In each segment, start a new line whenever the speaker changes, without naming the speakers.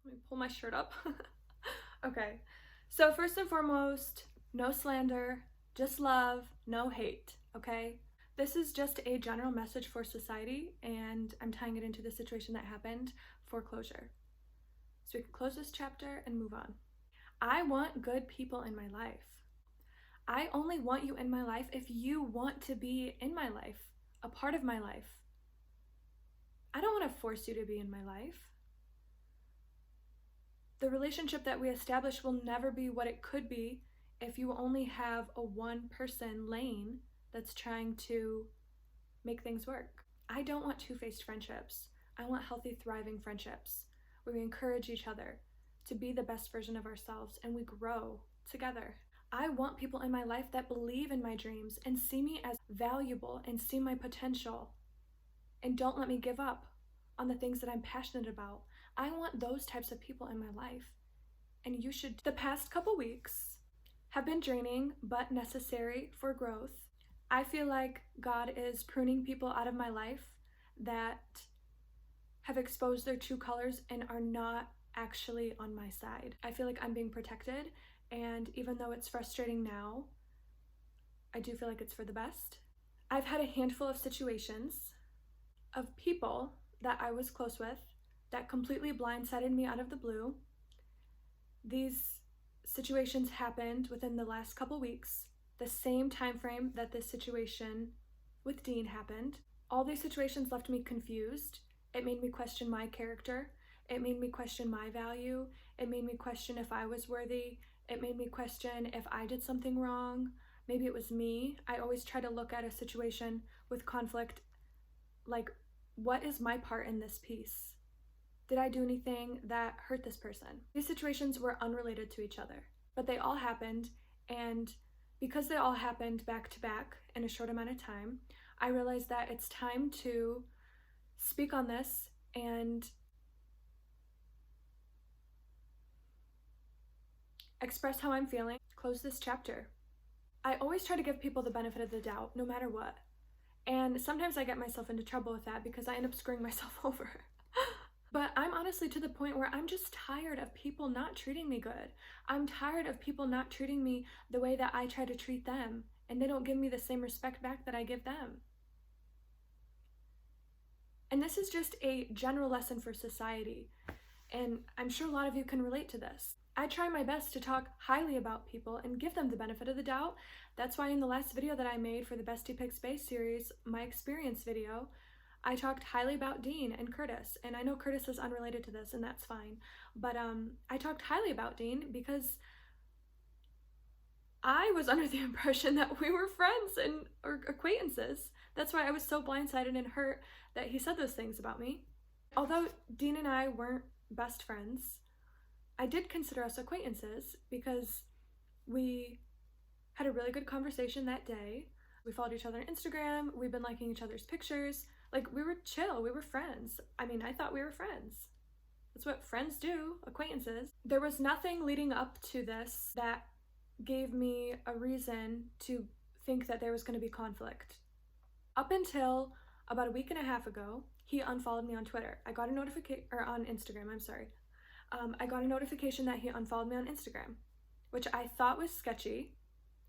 Let me pull my shirt up. Okay, so first and foremost, no slander, just love, no hate, okay? This is just a general message for society, and I'm tying it into the situation that happened for closure. So we can close this chapter and move on. I want good people in my life. I only want you in my life if you want to be in my life, a part of my life. I don't want to force you to be in my life. The relationship that we establish will never be what it could be if you only have a one-person lane that's trying to make things work. I don't want two-faced friendships. I want healthy, thriving friendships where we encourage each other to be the best version of ourselves and we grow together. I want people in my life that believe in my dreams and see me as valuable and see my potential and don't let me give up on the things that I'm passionate about. I want those types of people in my life, and you should. The past couple weeks have been draining but necessary for growth. I feel like God is pruning people out of my life that have exposed their true colors and are not actually on my side. I feel like I'm being protected, and even though it's frustrating now, I do feel like it's for the best. I've had a handful of situations of people that I was close with that completely blindsided me out of the blue. These situations happened within the last couple weeks, the same time frame that this situation with Dean happened. All these situations left me confused. It made me question my character. It made me question my value. It made me question if I was worthy. It made me question if I did something wrong. Maybe it was me. I always try to look at a situation with conflict like, what is my part in this piece? Did I do anything that hurt this person? These situations were unrelated to each other, but they all happened, and because they all happened back to back in a short amount of time, I realized that it's time to speak on this and express how I'm feeling, close this chapter. I always try to give people the benefit of the doubt, no matter what. And sometimes I get myself into trouble with that because I end up screwing myself over. But I'm honestly to the point where I'm just tired of people not treating me good. I'm tired of people not treating me the way that I try to treat them, and they don't give me the same respect back that I give them. And this is just a general lesson for society, and I'm sure a lot of you can relate to this. I try my best to talk highly about people and give them the benefit of the doubt. That's why in the last video that I made for the Bestie Pick Space series, my experience video, I talked highly about Dean and Curtis, and I know Curtis is unrelated to this, and that's fine, but I talked highly about Dean because I was under the impression that we were friends and or acquaintances. That's why I was so blindsided and hurt that he said those things about me. Although Dean and I weren't best friends, I did consider us acquaintances because we had a really good conversation that day. We followed each other on Instagram, we've been liking each other's pictures. Like, we were chill, we were friends. I mean, I thought we were friends. That's what friends do, acquaintances. There was nothing leading up to this that gave me a reason to think that there was going to be conflict. Up until about a week and a half ago, he unfollowed me on Twitter. I got a notification, or on Instagram, I'm sorry. I got a notification that he unfollowed me on Instagram, which I thought was sketchy,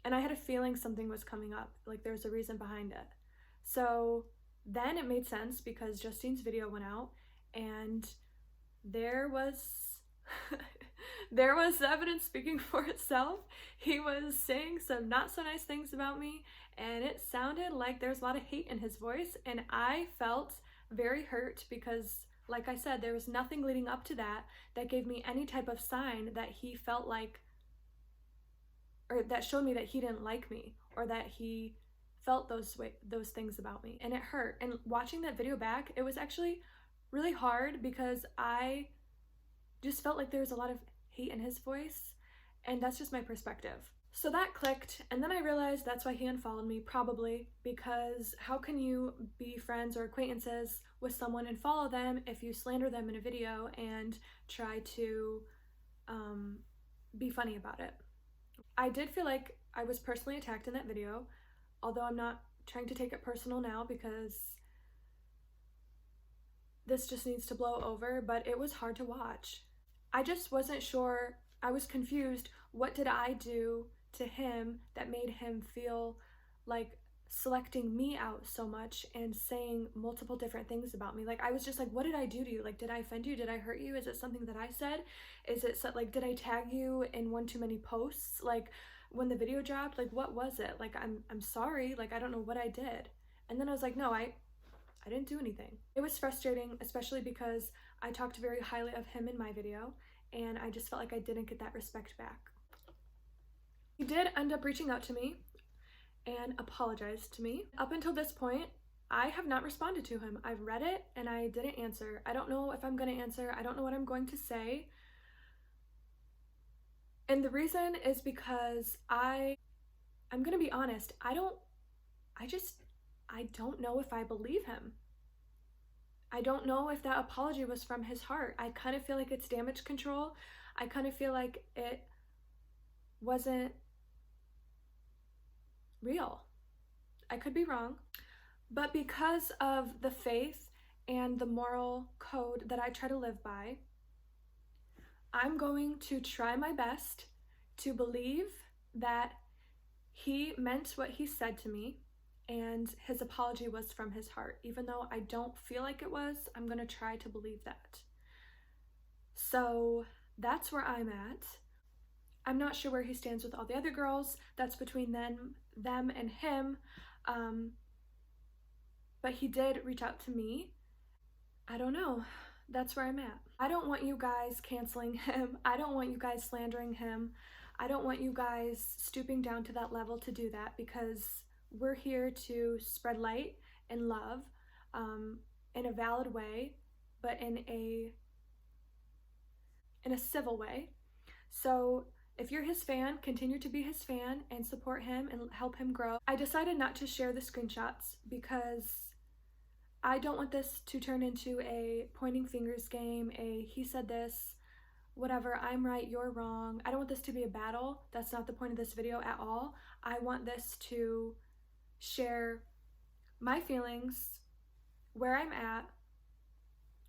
and I had a feeling something was coming up, like there was a reason behind it. So then it made sense because Justine's video went out, and there was there was evidence speaking for itself. He was saying some not so nice things about me, and it sounded like there's a lot of hate in his voice, and I felt very hurt because, like I said, there was nothing leading up to that that gave me any type of sign that he felt like, or that showed me that he didn't like me or that he felt those things about me, and it hurt. And watching that video back, it was actually really hard because I just felt like there was a lot of hate in his voice, and that's just my perspective. So that clicked, and then I realized that's why he unfollowed me, probably because how can you be friends or acquaintances with someone and follow them if you slander them in a video and try to be funny about it? I did feel like I was personally attacked in that video, although I'm not trying to take it personal now because this just needs to blow over, but it was hard to watch. I just wasn't sure. I was confused. What did I do to him that made him feel like selecting me out so much and saying multiple different things about me? Like, I was just like, what did I do to you? Like, did I offend you? Did I hurt you? Is it something that I said? Is it like, did I tag you in one too many posts? Like, when the video dropped, like, what was it? Like, I'm sorry. Like, I don't know what I did. And then I was like, no, I didn't do anything. It was frustrating, especially because I talked very highly of him in my video, and I just felt like I didn't get that respect back. He did end up reaching out to me and apologized to me. Up until this point, I have not responded to him. I've read it and I didn't answer. I don't know if I'm going to answer. I don't know what I'm going to say. And the reason is because I'm going to be honest. I don't know if I believe him. I don't know if that apology was from his heart. I kind of feel like it's damage control. I kind of feel like it wasn't real. I could be wrong. But because of the faith and the moral code that I try to live by, I'm going to try my best to believe that he meant what he said to me and his apology was from his heart. Even though I don't feel like it was, I'm going to try to believe that. So that's where I'm at. I'm not sure where he stands with all the other girls. That's between them and him. But he did reach out to me. I don't know. That's where I'm at. I don't want you guys canceling him. I don't want you guys slandering him. I don't want you guys stooping down to that level to do that, because we're here to spread light and love in a valid way, but in a civil way. So if you're his fan, continue to be his fan and support him and help him grow. I decided not to share the screenshots because I don't want this to turn into a pointing fingers game, a he said this, whatever, I'm right, you're wrong. I don't want this to be a battle. That's not the point of this video at all. I want this to share my feelings, where I'm at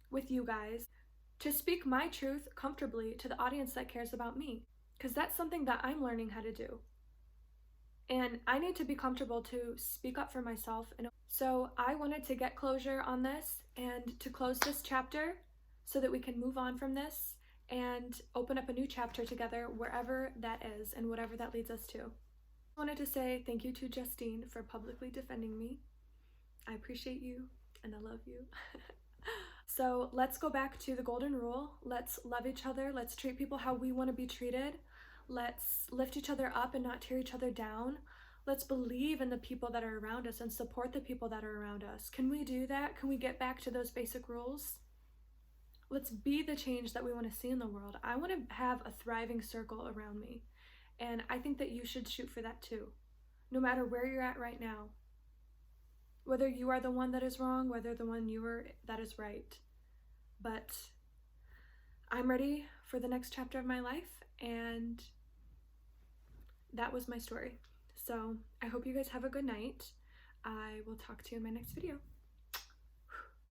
with you guys, to speak my truth comfortably to the audience that cares about me, because that's something that I'm learning how to do. And I need to be comfortable to speak up for myself. So I wanted to get closure on this and to close this chapter so that we can move on from this and open up a new chapter together, wherever that is and whatever that leads us to. I wanted to say thank you to Justine for publicly defending me. I appreciate you and I love you. So let's go back to the golden rule. Let's love each other. Let's treat people how we want to be treated. Let's lift each other up and not tear each other down. Let's believe in the people that are around us and support the people that are around us. Can we do that? Can we get back to those basic rules? Let's be the change that we want to see in the world. I want to have a thriving circle around me. And I think that you should shoot for that too, no matter where you're at right now. Whether you are the one that is wrong, whether the one you are that is right. But I'm ready for the next chapter of my life, and that was my story. So I hope you guys have a good night. I will talk to you in my next video.